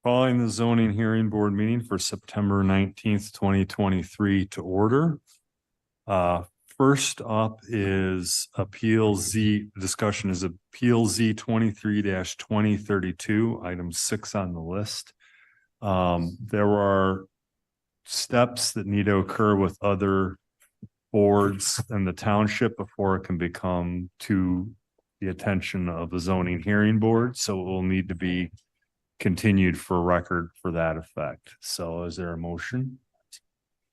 Calling the zoning hearing board meeting for September 19th, 2023 to order. First up is Appeal Z, discussion is Appeal Z 23-2032, item 6 on the list. There are steps that need to occur with other boards in the township before it can become to the attention of the zoning hearing board. So it will need to be continued for record for that effect. So is there a motion?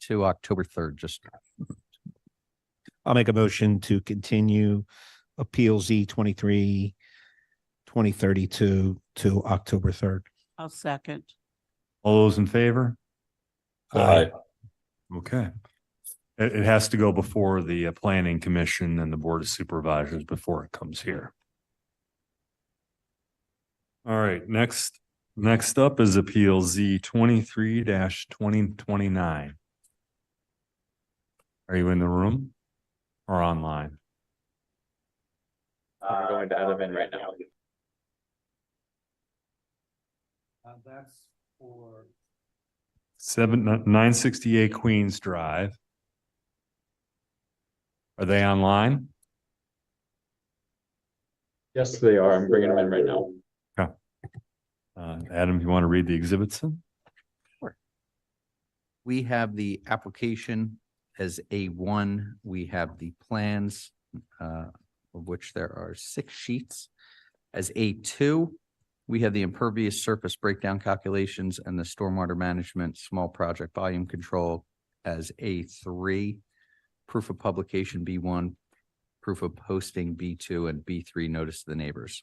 To October 3rd, just. I'll make a motion to continue Appeal Z 23-2032 to October 3rd. I'll second. All those in favor? Aye. Okay. It has to go before the planning commission and the board of supervisors before it comes here. All right, next up is Appeal Z 23-2029. Are you in the room or online? I'm going to add them in right now. That's for 968 Queens Drive. Are they online? Yes, they are. I'm bringing them in right now. Adam, you want to read the exhibits in? Sure. We have the application as A1. We have the plans, of which there are 6 sheets. As A2, we have the impervious surface breakdown calculations and the stormwater management small project volume control as A3. Proof of publication B1, proof of posting B2, and B3 notice to the neighbors.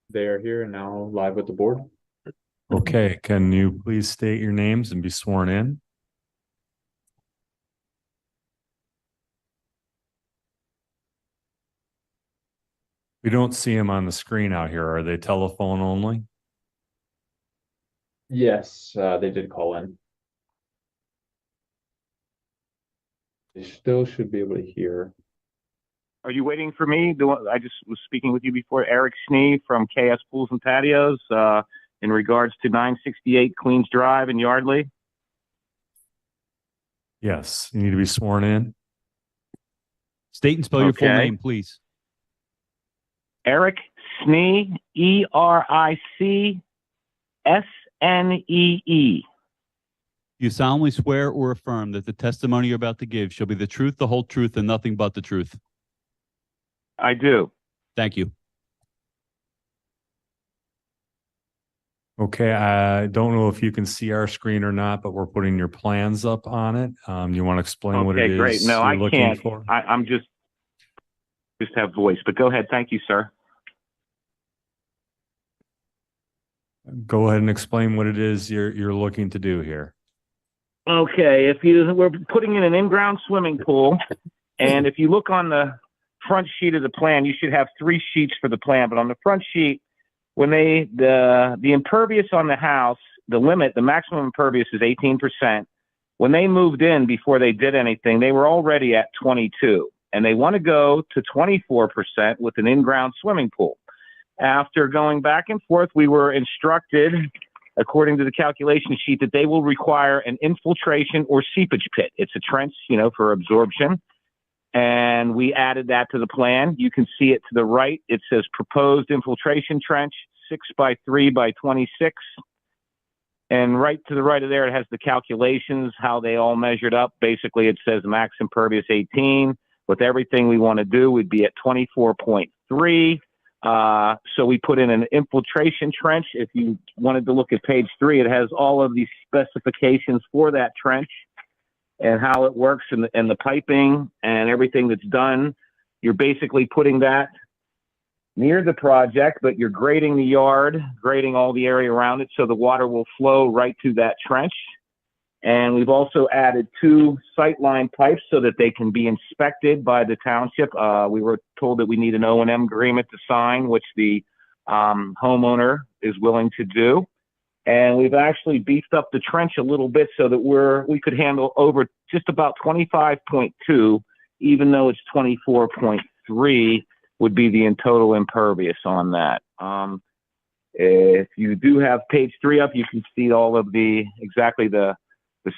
They are here and now live with the board. Okay, can you please state your names and be sworn in? We don't see them on the screen out here. Are they telephone only? Yes, they did call in. They still should be able to hear. Are you waiting for me? I just was speaking with you before. Eric Snee from KS Pools and Patios in regards to 968 Queens Drive in Yardley. Yes, you need to be sworn in. State and spell your full Okay. name, please. Eric Snee, ERICSNEE. You solemnly swear or affirm that the testimony you're about to give shall be the truth, the whole truth, and nothing but the truth. I do. Thank you. Okay, I don't know if you can see our screen or not, but we're putting your plans up on it. You want to explain what it Okay, is great. No, you're I looking can't. for? I'm just have voice, but go ahead. Thank you, sir. Go ahead and explain what it is you're looking to do here. Okay, we're putting in an in-ground swimming pool, and if you look on the front sheet of the plan, you should have 3 sheets for the plan, but on the front sheet, when the impervious on the house, the maximum impervious is 18%. When they moved in, before they did anything, they were already at 22, and they want to go to 24% with an in-ground swimming pool. After going back and forth, we were instructed, according to the calculation sheet, that they will require an infiltration or seepage pit. It's a trench, for absorption. And we added that to the plan. You can see it to the right. It says proposed infiltration trench, 6 by 3 by 26. And right to the right of there, it has the calculations, how they all measured up. Basically, it says max impervious 18. With everything we want to do, we'd be at 24.3. So we put in an infiltration trench. If you wanted to look at page 3, it has all of these specifications for that trench and how it works and the piping and everything that's done. You're basically putting that near the project, but you're grading the yard, grading all the area around it so the water will flow right to that trench. And we've also added 2 sightline pipes so that they can be inspected by the township. We were told that we need an O&M agreement to sign, which the homeowner is willing to do. And we've actually beefed up the trench a little bit so that we could handle over just about 25.2 even though it's 24.3 would be the in total impervious on that. If you do have page 3 up, you can see all of exactly the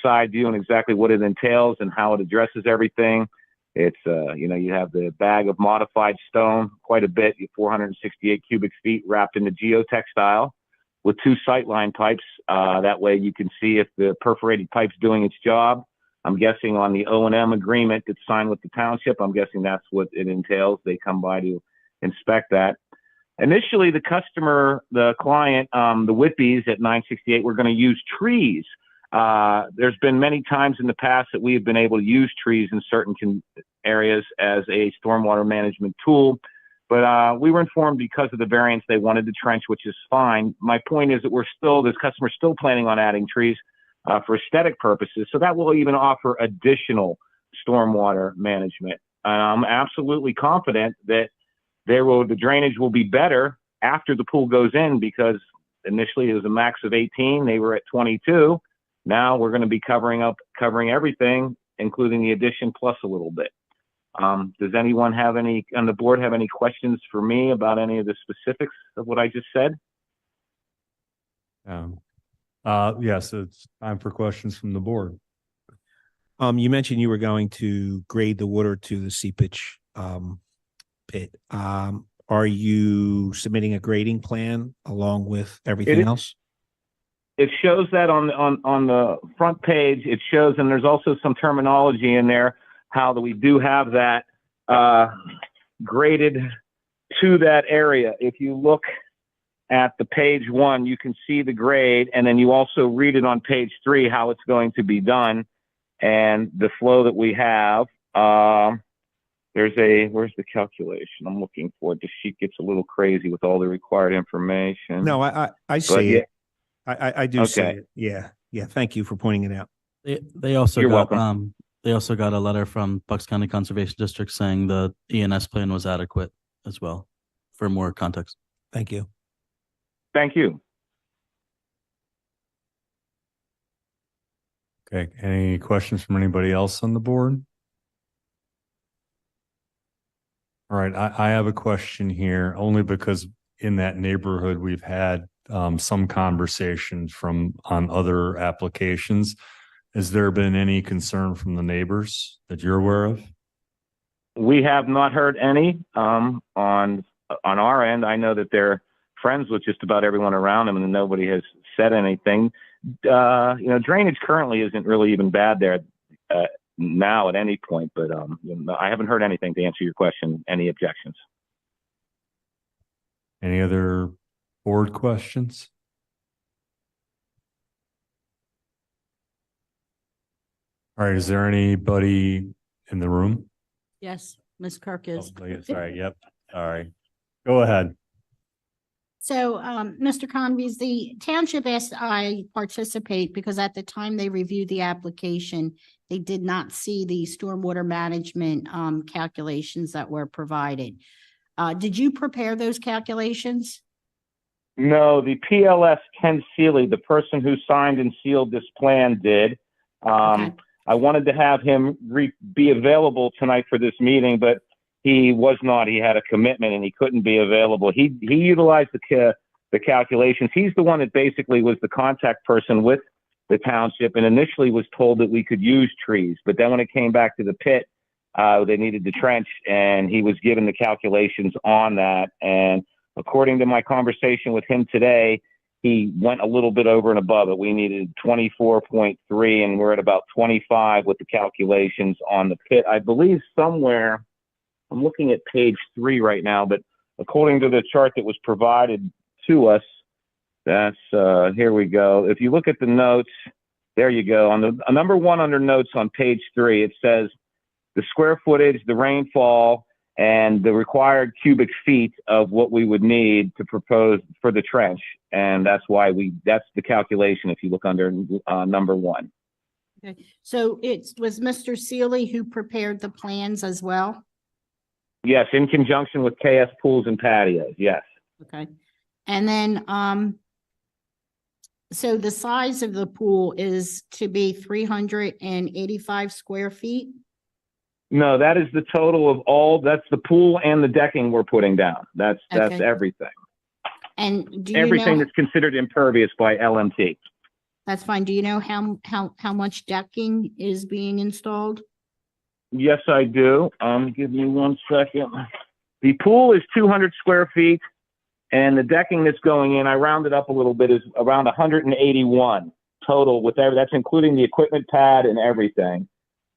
side view and exactly what it entails and how it addresses everything. It's, you have the bag of modified stone, quite a bit, 468 cubic feet wrapped into geotextile with 2 sightline pipes. That way you can see if the perforated pipe's doing its job. I'm guessing on the O&M agreement that's signed with the township, I'm guessing that's what it entails. They come by to inspect that. Initially, the client, the Whippies at 968, were going to use trees. There's been many times in the past that we have been able to use trees in certain areas as a stormwater management tool, but we were informed because of the variance they wanted to trench, which is fine. My point is that this customer's still planning on adding trees for aesthetic purposes, so that will even offer additional stormwater management. And I'm absolutely confident that the drainage will be better after the pool goes in, because initially it was a max of 18. They were at 22. Now we're going to be covering everything, including the addition plus a little bit. Does anyone on the board have any questions for me about any of the specifics of what I just said? Yes, it's time for questions from the board. You mentioned you were going to grade the water to the seepage pit. Are you submitting a grading plan along with everything else? It shows that on the front page. It shows, and there's also some terminology in there, how that we do have that graded to that area. If you look at the page 1, you can see the grade, and then you also read it on page 3 how it's going to be done and the flow that we have. Where's the calculation? I'm looking for it. The sheet gets a little crazy with all the required information. No, I see it. I do see it. Yeah. Yeah. Thank you for pointing it out. They also You're got welcome. they also got a letter from Bucks County Conservation District saying the ENS plan was adequate as well, for more context. Thank you. Thank you. Okay, any questions from anybody else on the board? All right, I have a question here, only because in that neighborhood, we've had some conversations on other applications. Has there been any concern from the neighbors that you're aware of? We have not heard any on our end. I know that they're friends with just about everyone around them, and nobody has said anything. Drainage currently isn't really even bad there now at any point, but I haven't heard anything to answer your question. Any objections? Any other board questions? All right, is there anybody in the room? Yes, Ms. Kirk is. Oh, sorry, yep, all right. Go ahead. So, Mr. Conveys, the township asked I participate because at the time they reviewed the application, they did not see the stormwater management calculations that were provided. Did you prepare those calculations? No, the PLS Ken Seeley, the person who signed and sealed this plan, did. Okay. I wanted to have him be available tonight for this meeting, but he was not. He had a commitment and he couldn't be available. He utilized the calculations. He's the one that basically was the contact person with the township and initially was told that we could use trees. But then when it came back to the pit, they needed to trench, and he was given the calculations on that. And according to my conversation with him today, he went a little bit over and above it. We needed 24.3, and we're at about 25 with the calculations on the pit. I believe somewhere, I'm looking at page 3 right now, but according to the chart that was provided to us, that's, here we go. If you look at the notes, there you go. On the number 1 under notes on page 3, it says the square footage, the rainfall, and the required cubic feet of what we would need to propose for the trench. And that's why that's the calculation if you look under number 1. Okay. So it was Mr. Seeley who prepared the plans as well? Yes, in conjunction with KS Pools and Patios, yes. Okay. And then, so the size of the pool is to be 385 square feet? No, that is the total of all, that's the pool and the decking we're putting down. That's Okay. everything. And do you Everything know, that's considered impervious by LMT. that's fine. Do you know how much decking is being installed? Yes, I do. Give me 1 second. The pool is 200 square feet, and the decking that's going in, I rounded up a little bit, is around 181 total with that's including the equipment pad and everything.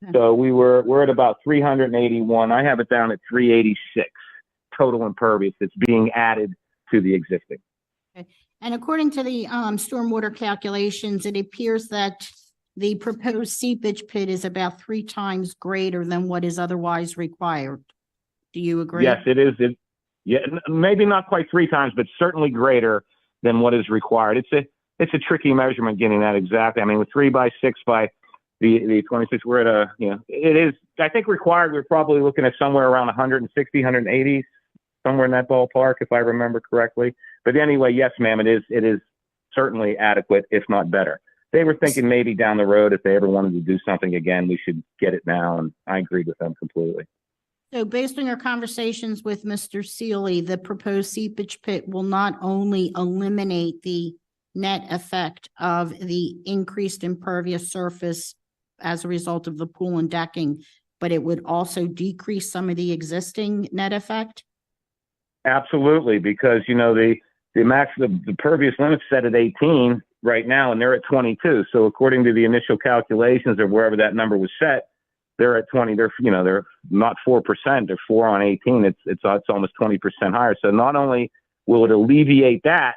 Okay. So we're at about 381. I have it down at 386 total impervious that's being added to the existing. And according to the stormwater calculations, it appears that the proposed seepage pit is about 3 times greater than what is otherwise required. Do you agree? Yes, it is. Yeah, maybe not quite 3 times, but certainly greater than what is required. It's a tricky measurement getting that exactly. I mean, with 3 by 6 by the 26, we're at it is, I think required, we're probably looking at somewhere around 160, 180, somewhere in that ballpark, if I remember correctly. But anyway, yes, ma'am, it is certainly adequate, if not better. They were thinking maybe down the road, if they ever wanted to do something again, we should get it now. And I agreed with them completely. So based on your conversations with Mr. Seeley, the proposed seepage pit will not only eliminate the net effect of the increased impervious surface as a result of the pool and decking, but it would also decrease some of the existing net effect? Absolutely, because the pervious limit's set at 18 right now, and they're at 22. So according to the initial calculations of wherever that number was set, they're at 20. They're not 4%. They're 4 on 18. It's almost 20% higher. So not only will it alleviate that,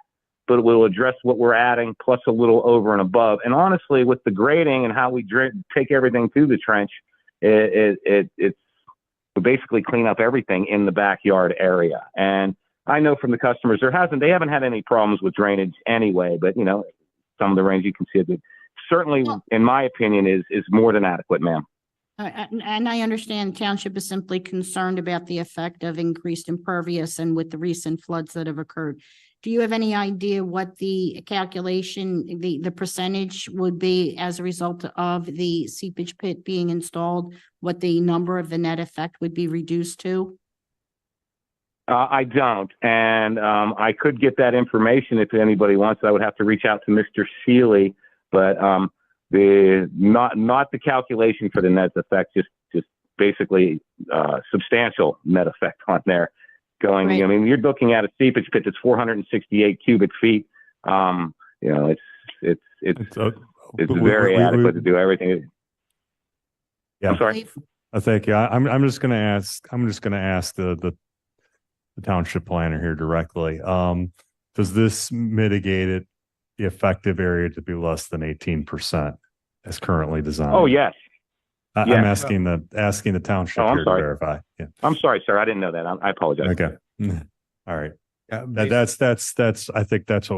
but it will address what we're adding plus a little over and above. And honestly, with the grading and how we take everything through the trench, it's we basically clean up everything in the backyard area. And I know from the customers, they haven't had any problems with drainage anyway, but some of the rains you can see it. Certainly, in my opinion, is more than adequate, ma'am. And I understand township is simply concerned about the effect of increased impervious and with the recent floods that have occurred. Do you have any idea what the calculation, the percentage would be as a result of the seepage pit being installed? What the number of the net effect would be reduced to? I don't, and I could get that information if anybody wants. I would have to reach out to Mr. Seeley, but not the calculation for the net effect, just basically substantial net effect on there. Going, Right. I mean, you're looking at a seepage pit that's 468 cubic feet. It's very adequate to do everything. Yeah. I'm sorry. Thank you. I'm just going to ask. The township planner here directly. Does this mitigate the effective area to be less than 18% as currently designed? Oh yes. I'm Yes. asking the township Oh, I'm here sorry. to verify. Yeah. I'm sorry, sir. I didn't know that. I apologize. Okay. All right. Yeah, That's I think that's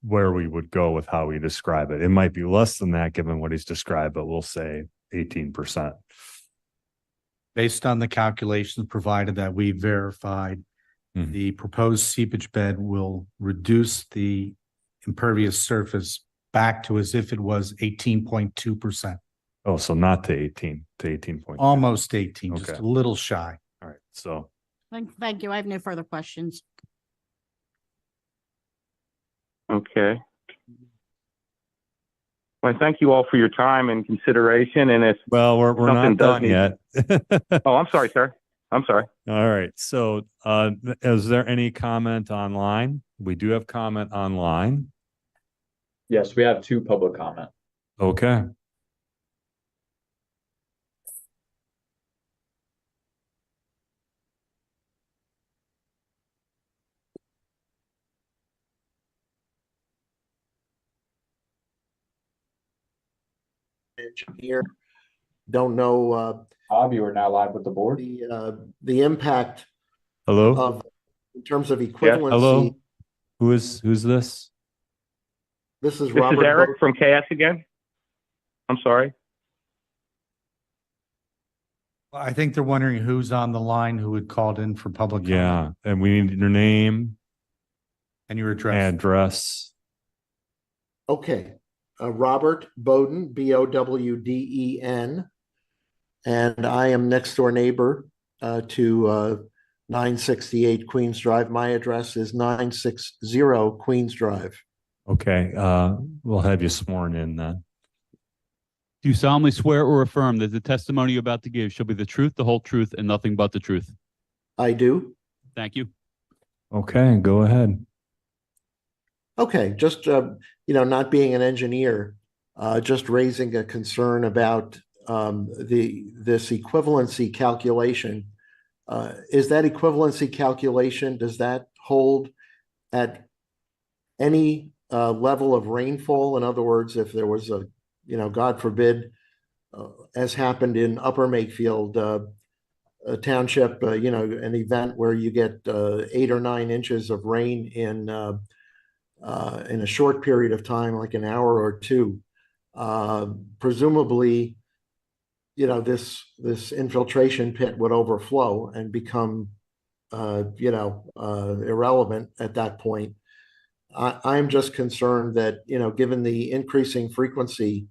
where we would go with how we describe it. It might be less than that given what he's described, but we'll say 18%. Based on the calculations provided that we verified, Mhm. the proposed seepage bed will reduce the impervious surface back to as if it was 18.2%, Oh, so not to 18, to 18. almost 18, just Okay. a little shy. All right. So Thank you. I have no further questions. Okay. Well, thank you all for your time and consideration. And if well, we're Something not does done need- yet. oh, I'm sorry, sir. I'm sorry. All right. So is there any comment online? We do have comment online. Yes, we have 2 public comment. Okay. Here, don't know Bob, you are now live with the board. the impact Hello. of, in terms of equivalency. Hello. Who's this? This is This Robert. is Eric from KS again. I'm sorry. I think they're wondering who's on the line who had called in for public comment Yeah, and we need your name, and your address. address. Okay, Robert Bowden, Bowden, And I am next door neighbor to 968 Queens Drive. My address is 960 Queens Drive. Okay, we'll have you sworn in then. Do you solemnly swear or affirm that the testimony you're about to give shall be the truth, the whole truth, and nothing but the truth? I do. Thank you. Okay, go ahead. Okay, just not being an engineer, just raising a concern about this equivalency calculation. Is that equivalency calculation, does that hold at any level of rainfall? In other words, if there was a, God forbid, as happened in Upper Makefield Township, an event where you get 8 or 9 inches of rain in a short period of time, like an hour or two, presumably, this infiltration pit would overflow and become, irrelevant at that point. I'm just concerned that, given the increasing frequency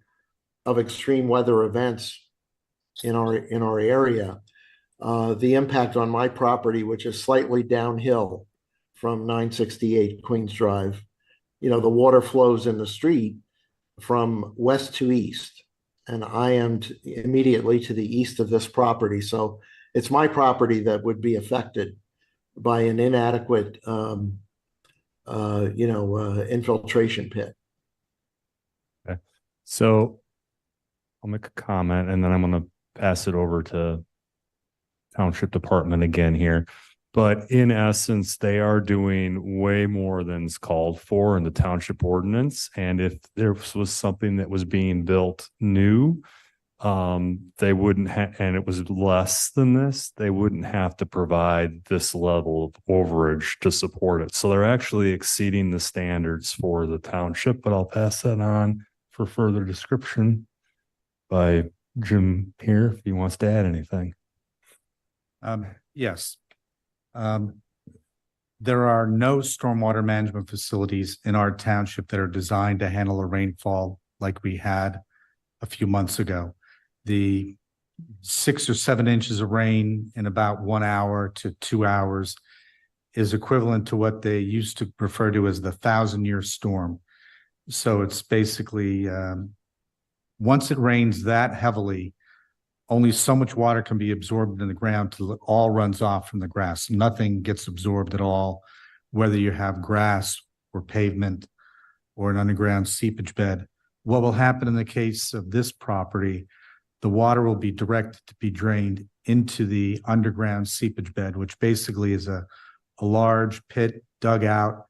of extreme weather events in our area, the impact on my property, which is slightly downhill from 968 Queens Drive, the water flows in the street from west to east, and I am immediately to the east of this property. So it's my property that would be affected by an inadequate, infiltration pit. Okay. So I'll make a comment and then I'm going to pass it over to Township Department again here. But in essence, they are doing way more than is called for in the township ordinance. And if there was something that was being built new, they wouldn't have, and it was less than this, they wouldn't have to provide this level of overage to support it. So they're actually exceeding the standards for the township, but I'll pass that on for further description by Jim here, if he wants to add anything. Yes. There are no stormwater management facilities in our township that are designed to handle a rainfall like we had a few months ago. The 6 or 7 inches of rain in about 1 hour to 2 hours is equivalent to what they used to refer to as the 1,000-year storm. So it's basically, once it rains that heavily, only so much water can be absorbed in the ground till it all runs off from the grass. Nothing gets absorbed at all, whether you have grass or pavement or an underground seepage bed. What will happen in the case of this property, the water will be directed to be drained into the underground seepage bed, which basically is a large pit dug out,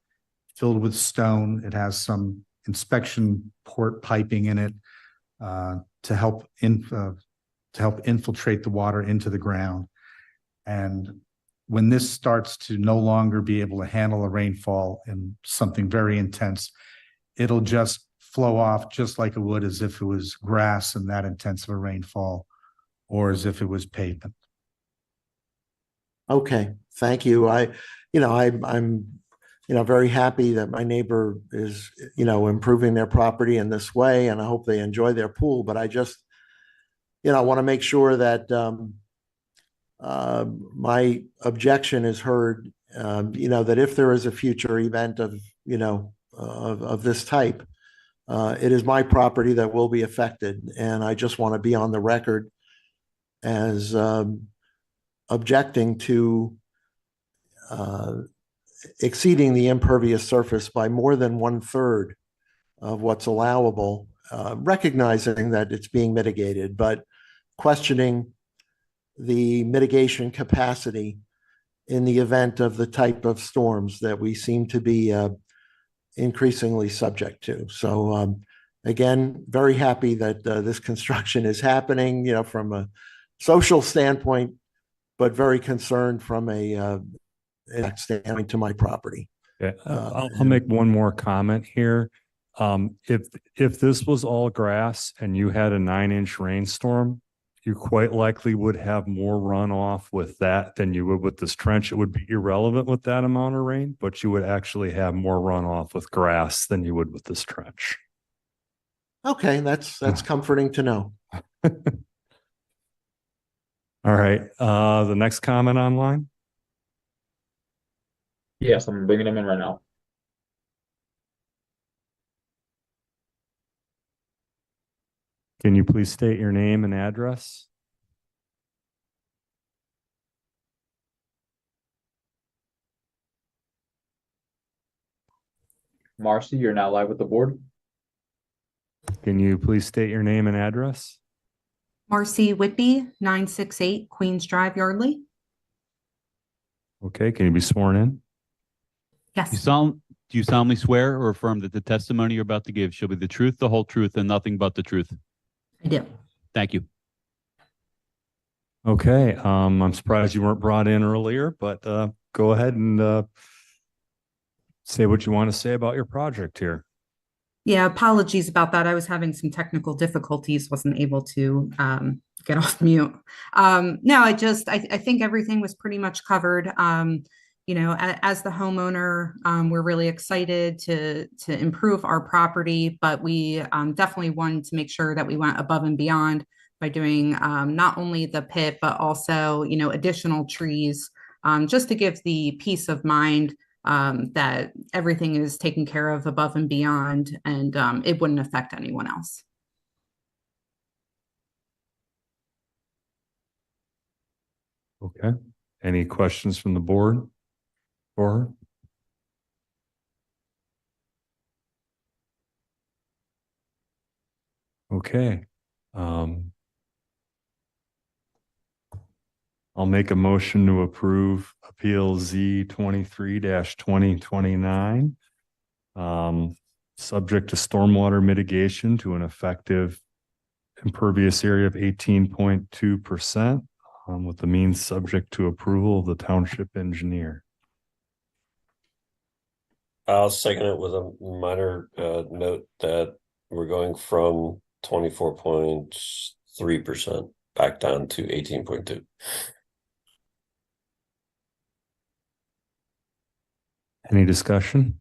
filled with stone. It has some inspection port piping in it to help infiltrate the water into the ground. And when this starts to no longer be able to handle a rainfall and something very intense, it'll just flow off just like it would as if it was grass and that intense of a rainfall, or as if it was pavement. Okay, thank you. I'm very happy that my neighbor is, improving their property in this way, and I hope they enjoy their pool. But I just, want to make sure that my objection is heard. That if there is a future event of this type, it is my property that will be affected, and I just want to be on the record as objecting to exceeding the impervious surface by more than 1/3 of what's allowable, recognizing that it's being mitigated, but questioning the mitigation capacity in the event of the type of storms that we seem to be increasingly subject to. So again, very happy that this construction is happening, from a social standpoint, but very concerned from a standpoint to my property. Yeah, I'll make one more comment here. If this was all grass and you had a 9-inch rainstorm, you quite likely would have more runoff with that than you would with this trench. It would be irrelevant with that amount of rain, but you would actually have more runoff with grass than you would with this trench. Okay, that's comforting to know. All right, the next comment online? Yes, I'm bringing them in right now. Can you please state your name and address? Marcy, you're now live with the board. Can you please state your name and address? Marcy Whitby, 968 Queens Drive, Yardley. Okay, can you be sworn in? Yes, Do you solemnly swear or affirm that the testimony you're about to give shall be the truth, the whole truth, and nothing but the truth? I do. Thank you. Okay, I'm surprised you weren't brought in earlier, but go ahead and say what you want to say about your project here. Yeah, apologies about that. I was having some technical difficulties, wasn't able to get off mute. No, I think everything was pretty much covered. You know, as the homeowner, we're really excited to improve our property, but we definitely wanted to make sure that we went above and beyond by doing not only the pit, but also, you know, additional trees, just to give the peace of mind that everything is taken care of above and beyond, and it wouldn't affect anyone else. Okay, any questions from the board for her? Okay. I'll make a motion to approve Appeal Z 23-2029. Subject to stormwater mitigation to an effective impervious area of 18.2%, with the means subject to approval of the township engineer. I'll second it with a minor note that we're going from 24.3% back down to 18.2%. Any discussion?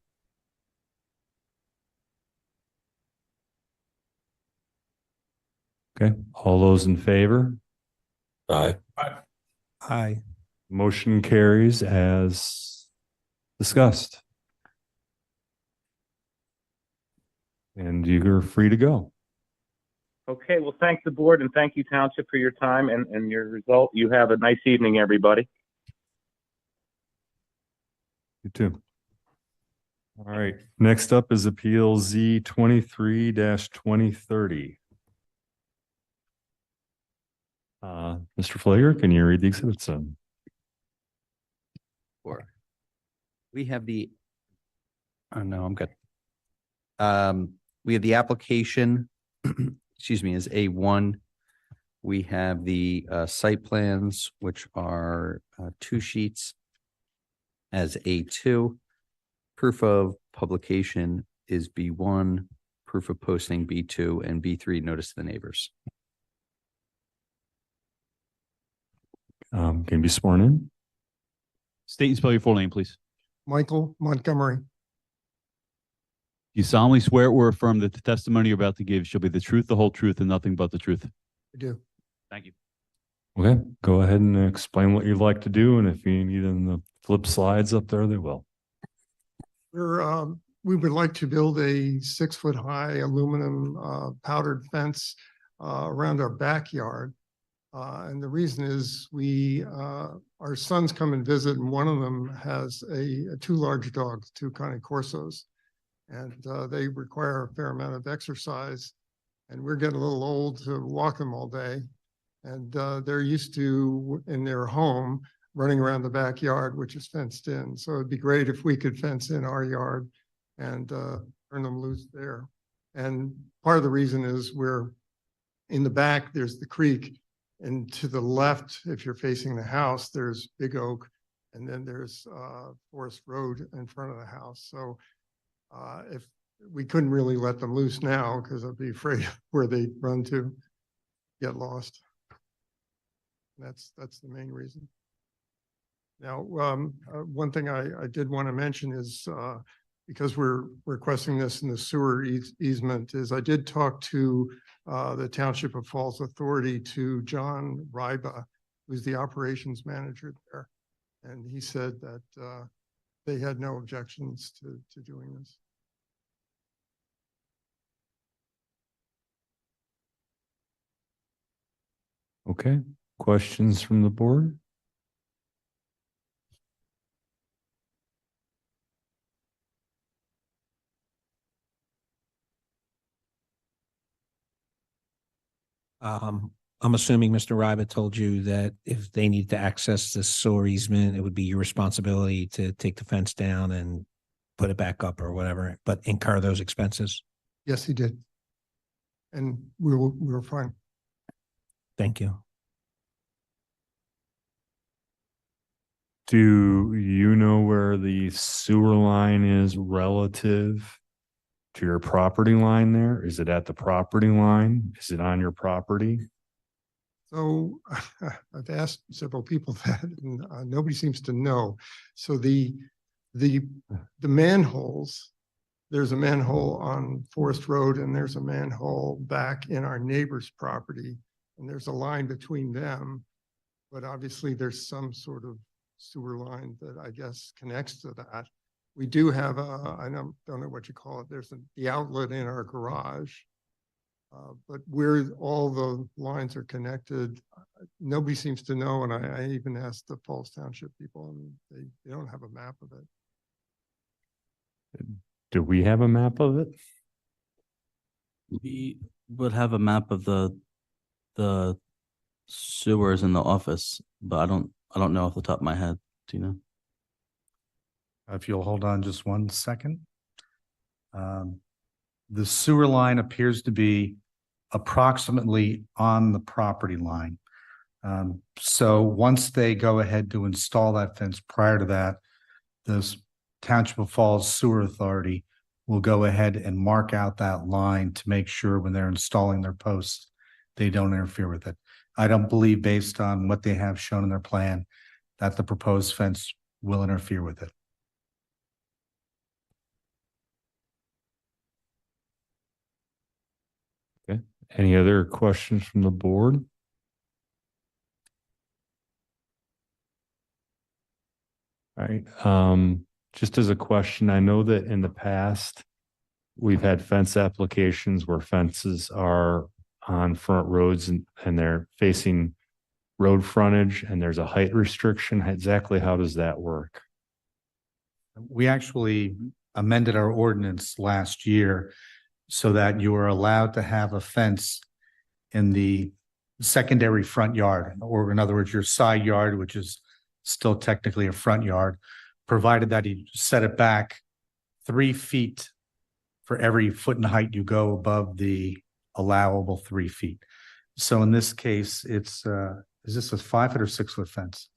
Okay, all those in favor? Aye. Aye. Motion carries as discussed. And you're free to go. Okay, well, thank the board and thank you, Township, for your time and your result. You have a nice evening, everybody. You too. All right, next up is Appeal Z 23-2030. Mr. Flager, can you read the exhibits? Sure. We have the, oh no, I'm good. We have the application, excuse me, as A1. We have the site plans, which are 2 sheets, as A2. Proof of publication is B1, proof of posting B2, and B3, notice to the neighbors. Can you be sworn in? State and spell your full name, please. Michael Montgomery. Do you solemnly swear or affirm that the testimony you're about to give shall be the truth, the whole truth, and nothing but the truth? I do. Thank you. Okay, go ahead and explain what you'd like to do, and if you need them to flip slides up there, they will. We would like to build a 6-foot high aluminum powdered fence around our backyard. And the reason is our sons come and visit, and one of them has 2 large dogs, 2 Cane Corsos, and they require a fair amount of exercise, and we're getting a little old to walk them all day. And they're used to, in their home, running around the backyard, which is fenced in. So it'd be great if we could fence in our yard and turn them loose there. And part of the reason is we're in the back, there's the creek, and to the left, if you're facing the house, there's Big Oak, and then there's Forest Road in front of the house. So if we couldn't really let them loose now, because I'd be afraid of where they run to, get lost. That's the main reason. Now, one thing I did want to mention is because we're requesting this in the sewer easement, is I did talk to the Township of Falls Authority, to John Ryba, who's the operations manager there. And he said that they had no objections to doing this. Okay, questions from the board? I'm assuming Mr. Ryba told you that if they need to access the sewer easement, it would be your responsibility to take the fence down and put it back up or whatever, but incur those expenses. Yes, he did. And we were fine. Thank you. Do you know where the sewer line is relative to your property line there? Is it at the property line? Is it on your property? So I've asked several people that, and nobody seems to know. So the manholes, there's a manhole on Forest Road and there's a manhole back in our neighbor's property, and there's a line between them. But obviously there's some sort of sewer line that I guess connects to that. We do have I don't know what you call it. There's the outlet in our garage. But where all the lines are connected, nobody seems to know. And I even asked the Falls Township people, and they don't have a map of it. Do we have a map of it? We would have a map of the sewers in the office, but I don't know off the top of my head. Do you know? If you'll hold on just one second. The sewer line appears to be approximately on the property line. So once they go ahead to install that fence, prior to that, the Township of Falls Sewer Authority will go ahead and mark out that line to make sure when they're installing their posts, they don't interfere with it. I don't believe, based on what they have shown in their plan, that the proposed fence will interfere with it. Okay. Any other questions from the board? All right. Just as a question, I know that in the past, we've had fence applications where fences are on front roads and they're facing road frontage and there's a height restriction. Exactly how does that work? We actually amended our ordinance last year so that you are allowed to have a fence in the secondary front yard, or in other words, your side yard, which is still technically a front yard, provided that you set it back 3 feet for every foot in height you go above the allowable 3 feet. So in this case, it's is this a 5 foot or 6 foot fence?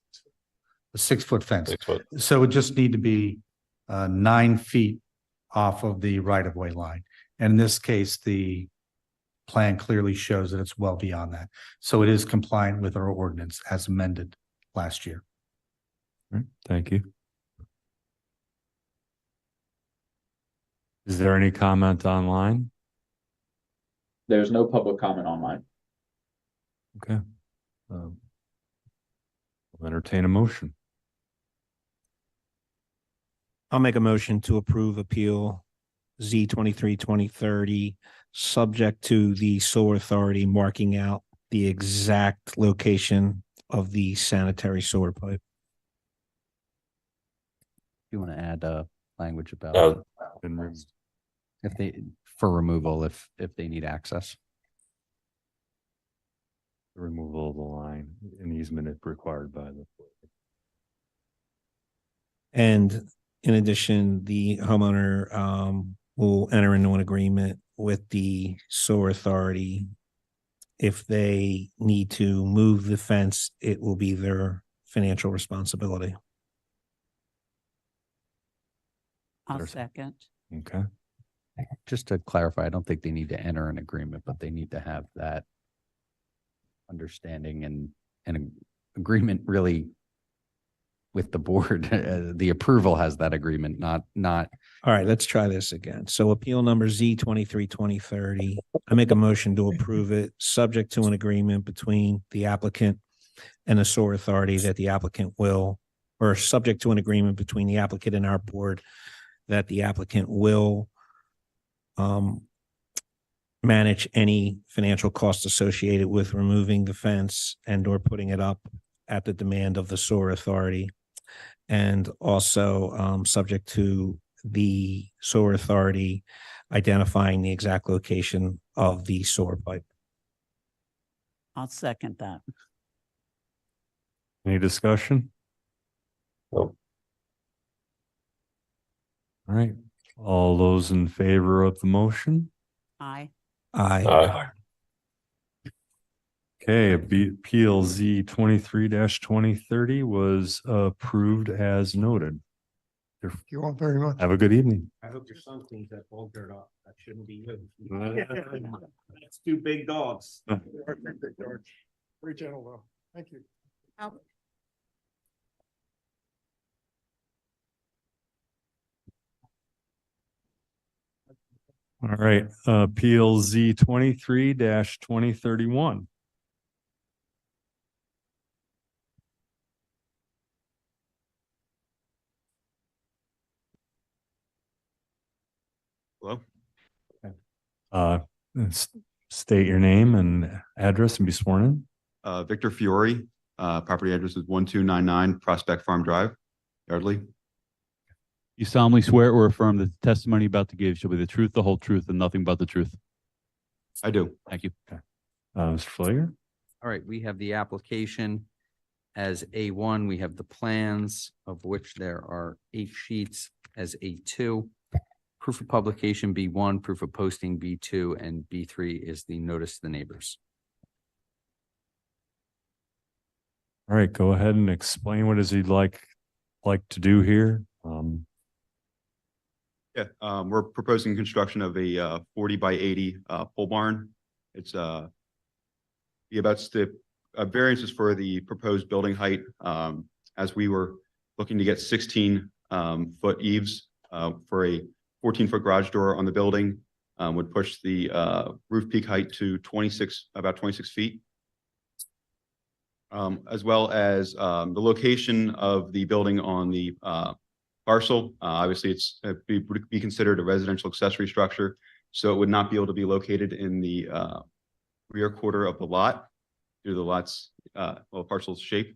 A 6 foot fence. 6 foot. So it just need to be 9 feet off of the right of way line. And in this case, the plan clearly shows that it's well beyond that. So it is compliant with our ordinance as amended last year. All right, thank you. Is there any comment online? There's no public comment online. Okay. We'll entertain a motion. I'll make a motion to approve appeal Z 23-2030, subject to the sewer authority marking out the exact location of the sanitary sewer pipe. You want to add language about Been for removal if they need access? the removal of the line, an easement if required by the. And in addition, the homeowner will enter into an agreement with the sewer authority. If they need to move the fence, it will be their financial responsibility. I'll second. Okay. Just to clarify, I don't think they need to enter an agreement, but they need to have that understanding and an agreement really with the board. The approval has that agreement, not. All right, let's try this again. So appeal number Z 23-2030. I make a motion to approve it, subject to an agreement between the applicant and the sewer authority that the applicant will, or subject to an agreement between the applicant and our board, that the applicant will manage any financial costs associated with removing the fence and or putting it up at the demand of the sewer authority. And also subject to the sewer authority identifying the exact location of the sewer pipe. I'll second that. Any discussion? Nope. All right, all those in favor of the motion? Aye. Aye. Aye. Okay, Appeal Z 23-2030 was approved as noted. Thank you all very much. Have a good evening. I hope your son cleans that ball dirt up. That shouldn't be you. That's two big dogs. Perfect, George. Very gentle though. Thank you. All right, Appeal Z 23-2031. Hello? State your name and address and be sworn in. Victor Fiore, property address is 1299 Prospect Farm Drive, Yardley. You solemnly swear or affirm that the testimony you're about to give shall be the truth, the whole truth, and nothing but the truth. I do. Thank you. Mr. Flager? All right, we have the application as A1. We have the plans, of which there are 8 sheets, as A2. Proof of publication B1, proof of posting B2, and B3 is the notice to the neighbors. All right, go ahead and explain what does he like to do here. We're proposing construction of a 40 by 80 pole barn. It's the variances for the proposed building height, as we were looking to get 16 foot eaves for a 14-foot garage door on the building, would push the roof peak height to about 26 feet. As well as the location of the building on the parcel. Obviously, it's be considered a residential accessory structure, so it would not be able to be located in the rear quarter of the lot due to the lot's parcel's shape.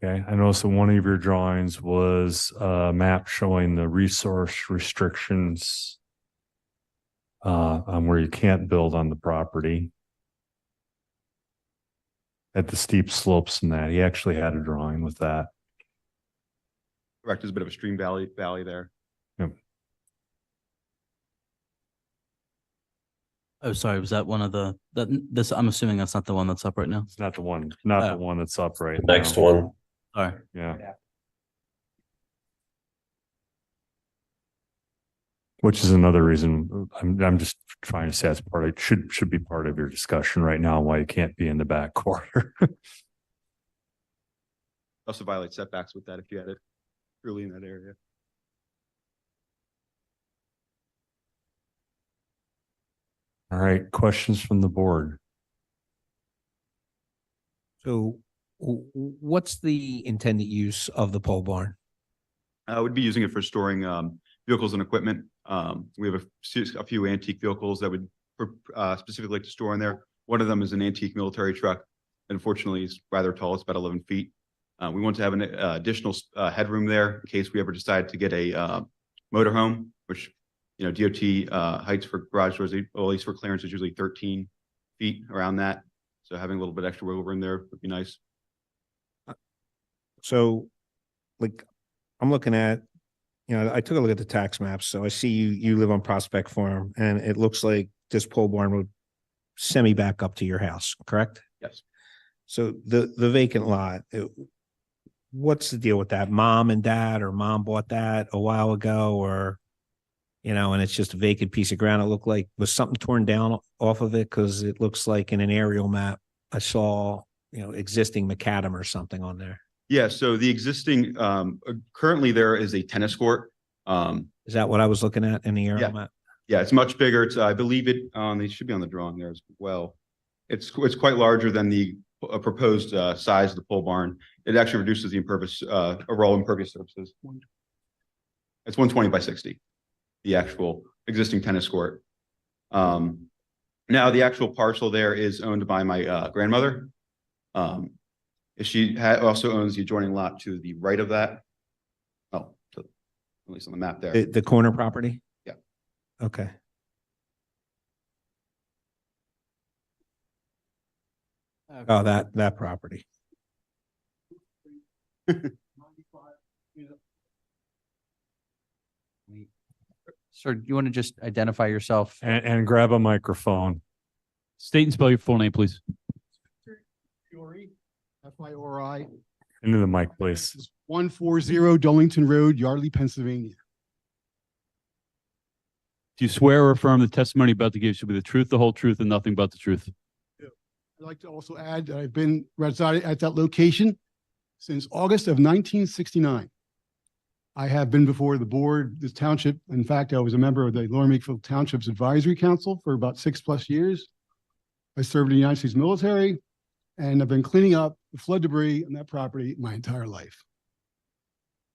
Okay, I noticed that one of your drawings was a map showing the resource restrictions on where you can't build on the property at the steep slopes and that. He actually had a drawing with that. Correct, there's a bit of a stream valley there. Yep. Oh, sorry, was that one of this, I'm assuming that's not the one that's up right now? It's not the one, the one that's up right Next now. one. All right. Yeah. Which is another reason I'm just trying to say that's part of should be part of your discussion right now, why you can't be in the back corner. Also violate setbacks with that if you had it truly in that area. All right, questions from the board? So what's the intended use of the pole barn? I would be using it for storing vehicles and equipment. We have a few antique vehicles that would specifically like to store in there. One of them is an antique military truck. Unfortunately, it's rather tall. It's about 11 feet. We want to have an additional headroom there in case we ever decide to get a motorhome, which, you know, DOT heights for garage doors, at least for clearance, is usually 13 feet around that. So having a little bit extra wiggle room there would be nice. So, like, I'm looking at, you know, I took a look at the tax maps. So I see you live on Prospect Farm, and it looks like this pole barn would semi back up to your house, correct? Yes. So the vacant lot, what's the deal with that? Mom and dad, or mom bought that a while ago, or, and it's just a vacant piece of ground. It looked like, was something torn down off of it? Cause it looks like in an aerial map, I saw, existing macadam or something on there. Yeah, so the existing, currently there is a tennis court. Is that what I was looking at in the aerial map? Yeah, it's much bigger. It's, I believe it, they should be on the drawing there as well. It's quite larger than the proposed size of the pole barn. It actually reduces the impervious, overall impervious surfaces. It's 120 by 60, the actual existing tennis court. Now the actual parcel there is owned by my grandmother. She also owns the adjoining lot to the right of that. Oh, at least on the map there. The corner property? Yeah. Okay. Oh, that property. Sir, do you want to just identify yourself? And grab a microphone. State and spell your full name, please. Fiore, F-I-O-R-I. Into the mic, please. 140 Darlington Road, Yardley, Pennsylvania. Do you swear or affirm the testimony about to give should be the truth, the whole truth, and nothing but the truth? I'd like to also add that I've been residing at that location since August of 1969. I have been before the board, this township. In fact, I was a member of the Lower Makefield Township's Advisory Council for about 6+ years. I served in the United States military, and I've been cleaning up the flood debris on that property my entire life.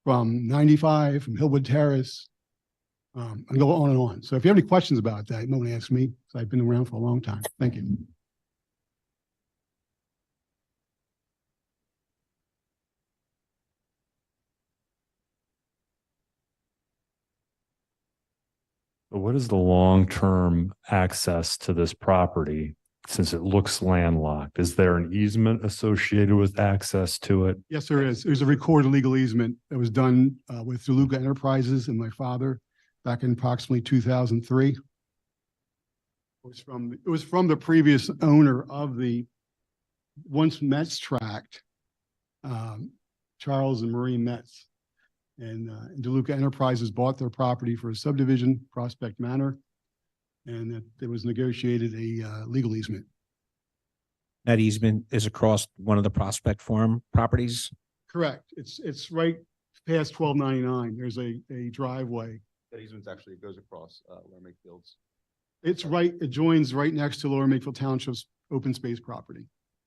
From 95, from Hillwood Terrace, and go on and on. So if you have any questions about that, no one ask me, because I've been around for a long time. Thank you. So what is the long-term access to this property since it looks landlocked? Is there an easement associated with access to it? Yes, there is. There's a recorded legal easement that was done with DeLuca Enterprises and my father back in approximately 2003. It was from the previous owner of the once Metz tract, Charles and Marie Metz. And DeLuca Enterprises bought their property for a subdivision, Prospect Manor, and that there was negotiated a legal easement. That easement is across one of the Prospect Farm properties? Correct. It's right past 1299. There's a driveway. That easement actually goes across Lower Makefield's. It joins right next to Lower Makefield Township's open space property.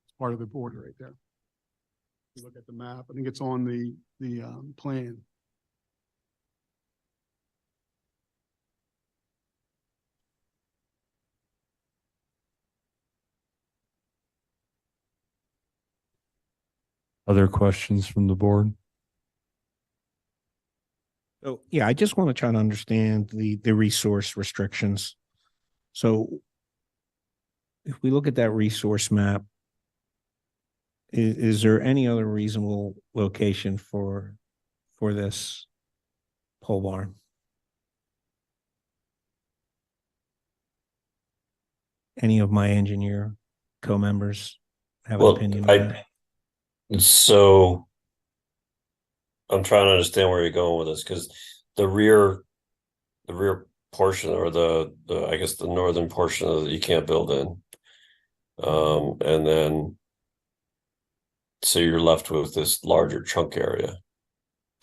It's part of the border right there. If you look at the map, I think it's on the plan. Other questions from the board? So, yeah, I just want to try to understand the resource restrictions. So if we look at that resource map, is there any other reasonable location for this pole barn? Any of my engineer co-members have an opinion on that? So I'm trying to understand where you're going with this, because the rear portion, or the I guess the northern portion of it, you can't build in. And then so you're left with this larger chunk area.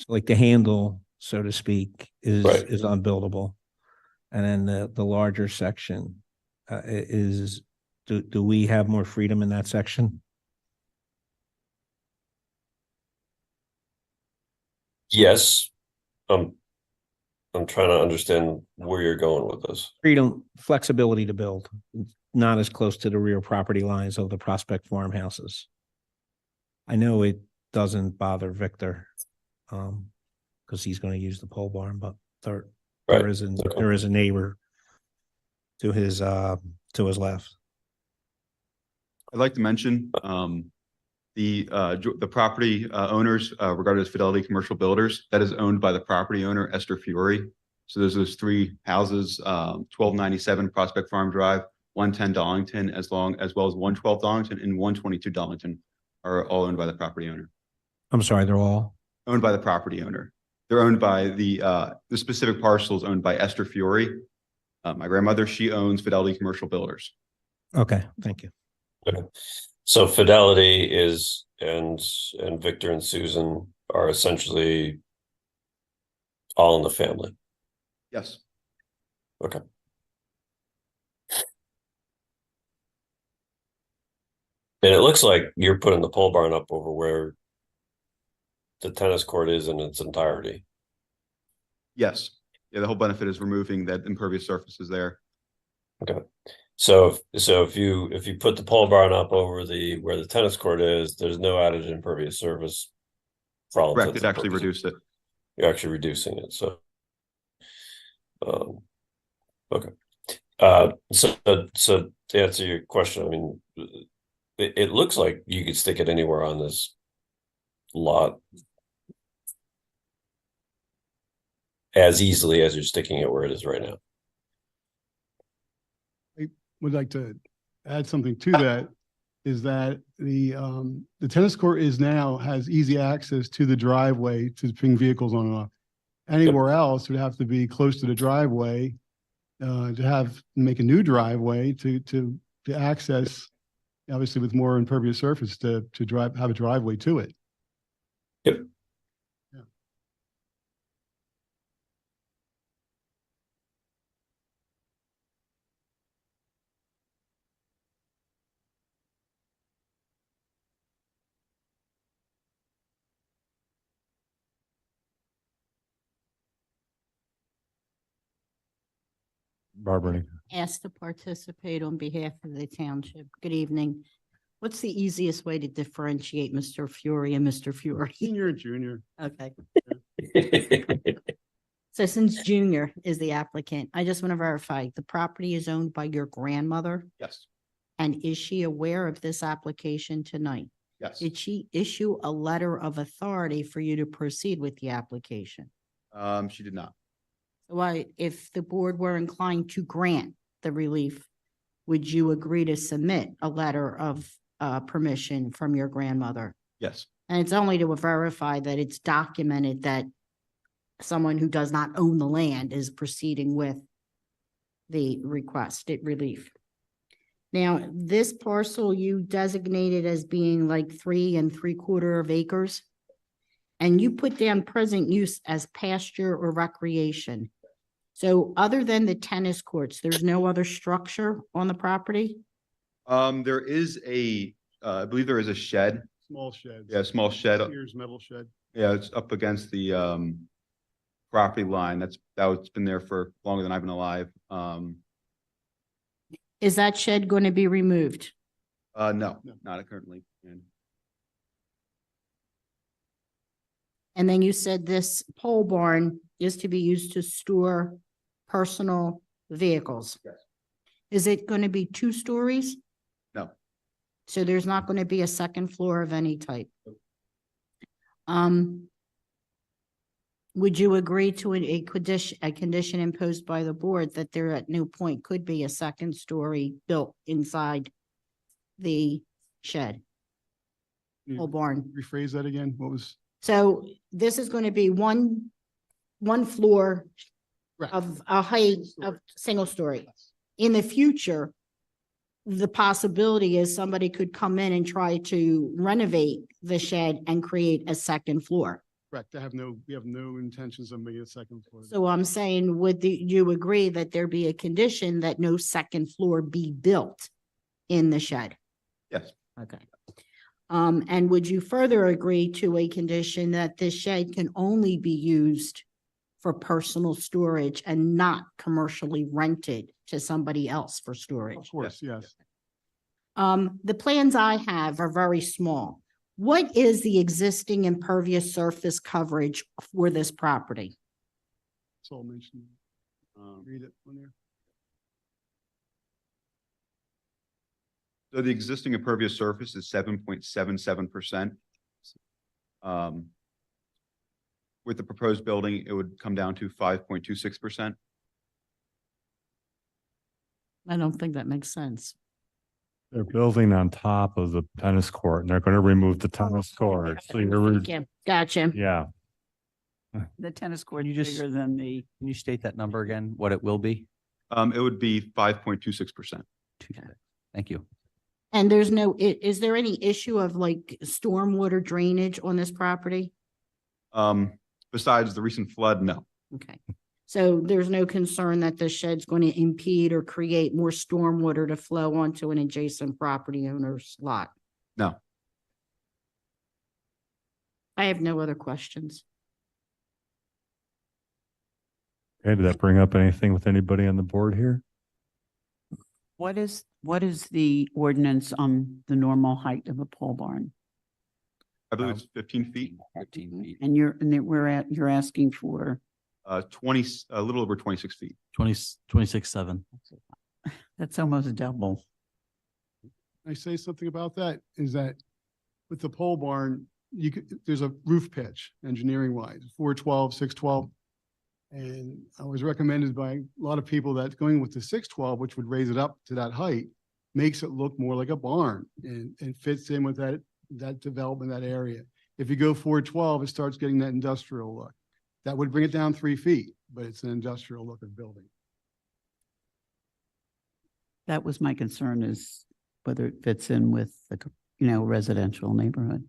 So like the handle, so to speak, is Right. is unbuildable. And then the larger section is, do we have more freedom in that section? Yes. I'm trying to understand where you're going with this. Freedom, flexibility to build, not as close to the rear property lines of the Prospect farmhouses. I know it doesn't bother Victor, because he's going to use the pole barn, but there is a neighbor to his left. I'd like to mention the property owners regarded as Fidelity Commercial Builders. That is owned by the property owner, Esther Fiore. So there's those three houses, 1297 Prospect Farm Drive, 110 Darlington, as well as 112 Darlington and 122 Darlington are all owned by the property owner. I'm sorry, they're all, Owned by the property owner. They're owned by the specific parcels owned by Esther Fiore. My grandmother, she owns Fidelity Commercial Builders. okay, thank you. Okay. So Fidelity is, and Victor and Susan are essentially all in the family. Yes. Okay. And it looks like you're putting the pole barn up over where the tennis court is in its entirety. Yes. Yeah, the whole benefit is removing that impervious surfaces there. Okay. So if you put the pole barn up over where the tennis court is, there's no added impervious surface. For all Correct, intents it and actually purposes. reduced it. You're actually reducing it, so. Okay. So to answer your question, I mean, it looks like you could stick it anywhere on this lot as easily as you're sticking it where it is right now. I would like to add something to that, is that the tennis court has easy access to the driveway to bring vehicles on and off. Anywhere else would have to be close to the driveway to make a new driveway to access, obviously with more impervious surface to have a driveway to it. Yep. Barbara. Asked to participate on behalf of the township. Good evening. What's the easiest way to differentiate Mr. Fury and Mr. Fury? Senior and junior. Okay. So since Junior is the applicant, I just want to verify, the property is owned by your grandmother? Yes. And is she aware of this application tonight? Yes. Did she issue a letter of authority for you to proceed with the application? She did not. Why, if the board were inclined to grant the relief, would you agree to submit a letter of permission from your grandmother? Yes. And it's only to verify that it's documented that someone who does not own the land is proceeding with the requested relief. Now, this parcel you designated as being like 3 3/4 acres, and you put down present use as pasture or recreation. So other than the tennis courts, there's no other structure on the property? There is I believe there is a shed. Small shed. Yeah, small shed. Sears metal shed. Yeah, it's up against the property line. That's been there for longer than I've been alive. Is that shed going to be removed? No, not currently. And then you said this pole barn is to be used to store personal vehicles. Yes. Is it going to be 2 stories? No. So there's not going to be a second floor of any type? Would you agree to a condition imposed by the board that there at no point could be a second story built inside the shed? Pole barn. Rephrase that again. What was? So this is going to be one floor of a height of single story. In the future, the possibility is somebody could come in and try to renovate the shed and create a second floor. Correct. We have no intentions of making a second floor. So I'm saying, you agree that there be a condition that no second floor be built in the shed? Yes. Okay. And would you further agree to a condition that this shed can only be used for personal storage and not commercially rented to somebody else for storage? Of course, yes. The plans I have are very small. What is the existing impervious surface coverage for this property? It's all mentioned. Read it on there. So the existing impervious surface is 7.77%. With the proposed building, it would come down to 5.26%. I don't think that makes sense. They're building on top of the tennis court and they're going to remove the tennis court. So you're, Yeah, gotcha. yeah, The tennis court you just- bigger than the, Can you state that number again, what it will be? It would be 5.26%. Thank you. And there's no, is there any issue of like stormwater drainage on this property? Besides the recent flood, no. Okay. So there's no concern that the shed's going to impede or create more stormwater to flow onto an adjacent property owner's lot? No. I have no other questions. okay, did that bring up anything with anybody on the board here? what is the ordinance on the normal height of a pole barn? I believe it's 15 feet, 15 feet. And you're asking for, 20, a little over 26 feet. 26.7. that's almost double. Can I say something about that? Is that with the pole barn, there's a roof pitch, engineering wise, 412, 612. And I was recommended by a lot of people that going with the 612, which would raise it up to that height, makes it look more like a barn and fits in with that development, that area. If you go 412, it starts getting that industrial look. That would bring it down 3 feet, but it's an industrial look of building. That was my concern, is whether it fits in with the, residential neighborhood.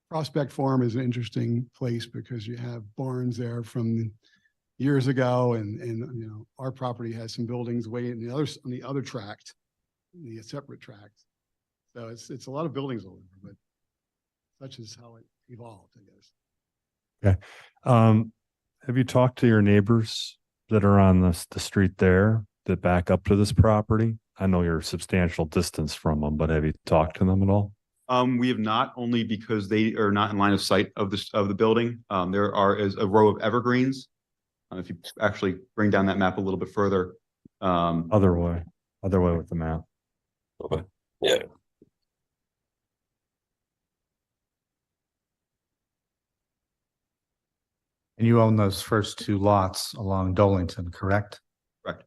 Prospect Farm is an interesting place because you have barns there from years ago and our property has some buildings way in on the other tract, the separate tract. So it's a lot of buildings over there, but such is how it evolved, I guess. Okay. Have you talked to your neighbors that are on the street there that back up to this property? I know you're a substantial distance from them, but have you talked to them at all? We have not, only because they are not in line of sight of the building. There is a row of evergreens. If you actually bring down that map a little bit further. Other way with the map. Okay. Yeah. And you own those first two lots along Dolington, correct? Correct.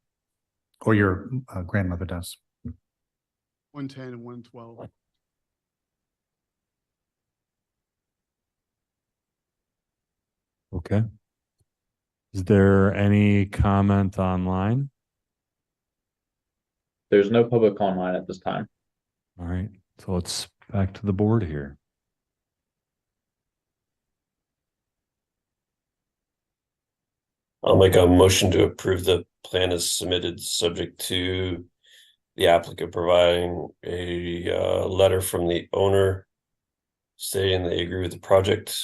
Or your grandmother does? 110 and 112. Okay. Is there any comment online? There's no public online at this time. All right, so let's back to the board here. I'll make a motion to approve the plan as submitted, subject to the applicant providing a letter from the owner stating they agree with the project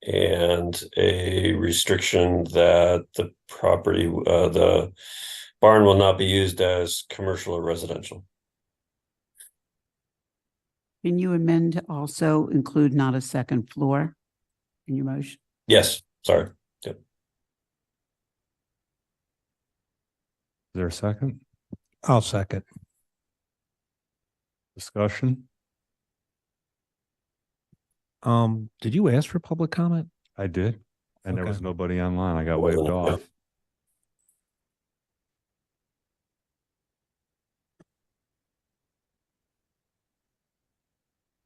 and a restriction that the property, the barn will not be used as commercial or residential. Can you amend to also include not a second floor in your motion? Yes, sorry. Yep. Is there a second? I'll second. Discussion? Did you ask for public comment? I did, and there Okay. was nobody online. I got waved off.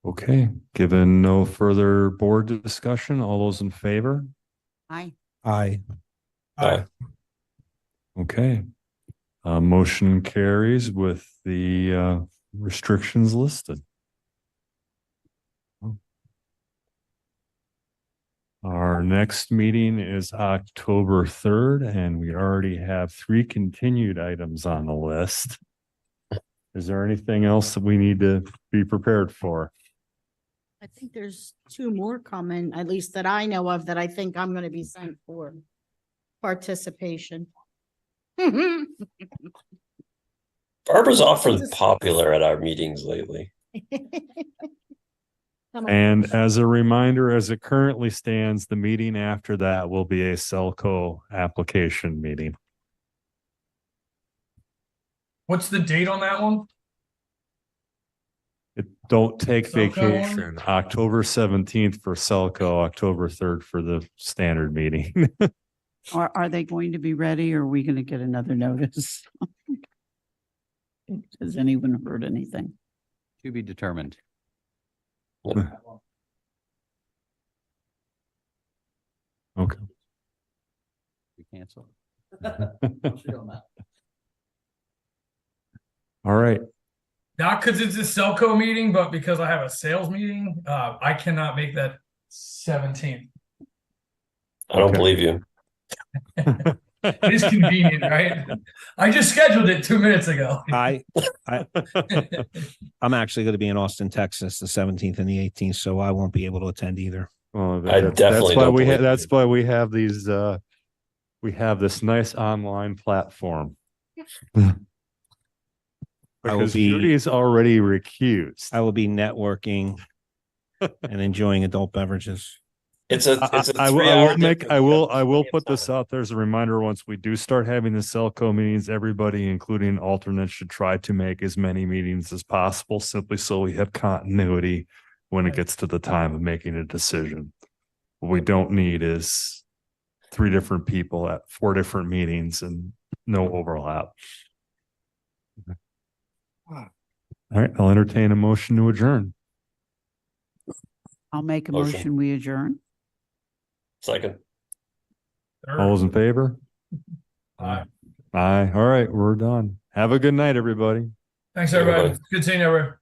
Okay, given no further board discussion, all those in favor? Aye. Aye. Aye. Okay. Motion carries with the restrictions listed. Our next meeting is October 3rd, and we already have 3 continued items on the list. Is there anything else that we need to be prepared for? I think there's 2 more coming, at least that I know of, that I think I'm going to be sent for participation. Barbara's awfully popular at our meetings lately. And as a reminder, as it currently stands, the meeting after that will be a Celco application meeting. What's the date on that one? Don't take Celco one? vacation. October 17th for Celco, October 3rd for the standard meeting. Are they going to be ready, or are we going to get another notice? Has anyone heard anything? To be determined. Okay. We cancel. All right. Not because it's a Celco meeting, but because I have a sales meeting. I cannot make that 17th. I don't Okay. believe you. It is convenient, right? I just scheduled it 2 minutes ago. I'm actually going to be in Austin, Texas, the 17th and the 18th, so I won't be able to attend either. Well, I definitely don't believe that's you. why we have these, we have this nice online platform. I will Because be- Judy's already recused. I will be networking and enjoying adult beverages. It's a I will 3 hour make, difference. I You will, got I will plenty of put this time. out there as a reminder. Once we do start having the Celco meetings, everybody, including alternates, should try to make as many meetings as possible, simply so we have continuity when it gets to the time of making a decision. What we don't need is 3 different people at 4 different meetings and no overlap. All right, I'll entertain a motion to adjourn. I'll make a Motion. motion, we adjourn. Second. All those in favor? Aye. Aye. All right, we're done. Have a good night, everybody. Thanks, Everybody. everybody. Good seeing you, everybody.